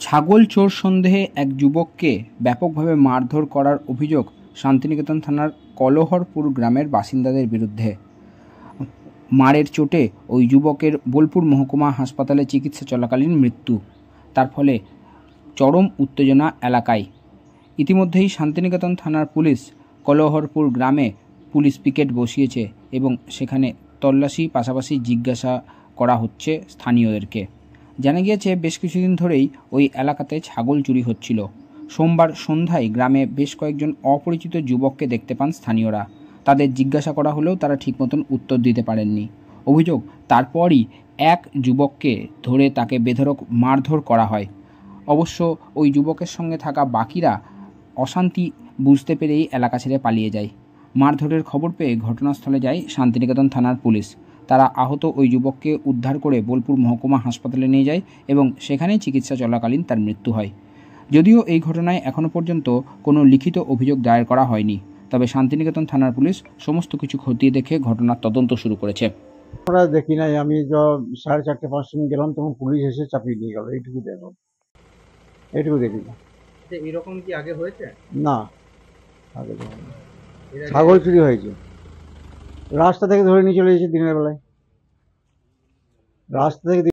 ছাগল চোর সন্দেহে এক যুবককে ব্যাপকভাবে মারধর করার অভিযোগ শান্তিনিকেতন থানার কলহরপুর গ্রামের বাসিন্দাদের বিরুদ্ধে। মারের চোটে ওই যুবকের বোলপুর মহকুমা হাসপাতালে চিকিৎসা চলাকালীন মৃত্যু। তার ফলে চরম উত্তেজনা এলাকায়। ইতিমধ্যেই শান্তিনিকেতন থানার পুলিশ কলহরপুর গ্রামে পুলিশ পিকেট বসিয়েছে এবং সেখানে তল্লাশি পাশাপাশি জিজ্ঞাসা করা হচ্ছে স্থানীয়দেরকে। জানা গিয়েছে বেশ কিছুদিন ধরেই ওই এলাকাতে ছাগল চুরি হচ্ছিল। সোমবার সন্ধ্যায় গ্রামে বেশ কয়েকজন অপরিচিত যুবককে দেখতে পান স্থানীয়রা। তাদের জিজ্ঞাসা করা হলেও তারা ঠিক মতন উত্তর দিতে পারেননি। অভিযোগ, তারপরই এক যুবককে ধরে তাকে বেধড়ক মারধর করা হয়। অবশ্য ওই যুবকের সঙ্গে থাকা বাকিরা অশান্তি বুঝতে পেরেই এলাকা ছেড়ে পালিয়ে যায়। মারধরের খবর পেয়ে ঘটনাস্থলে যায় শান্তিনিকেতন থানার পুলিশ। তারা আহত ওই যুবককে উদ্ধার করে বোলপুর মহকুমা হাসপাতালে নিয়ে যায় এবং সেখানেই চিকিৎসা চলাকালীন তার মৃত্যু হয়। যদিও এই ঘটনায় এখনও পর্যন্ত কোনো লিখিত অভিযোগ দায়ের করা হয়নি, তবে শান্তিনিকেতন থানার পুলিশ সমস্ত কিছু খতিয়ে দেখে ঘটনার তদন্ত শুরু করেছে। আমরা দেখি নাই, আমি 4:30-5 সময় গেলাম, তখন পুলিশ এসে চাপিয়ে দিয়ে গেল। এইটুকু দেখো, এইটুকু দেখি। এরকম কি আগে হয়েছে? না, আগে দেখিনি। ছাগল চুরি হয়েছে, রাস্তা থেকে ধরে নিয়ে চলে এসেছে দিনের বেলায়, রাস্তা থেকে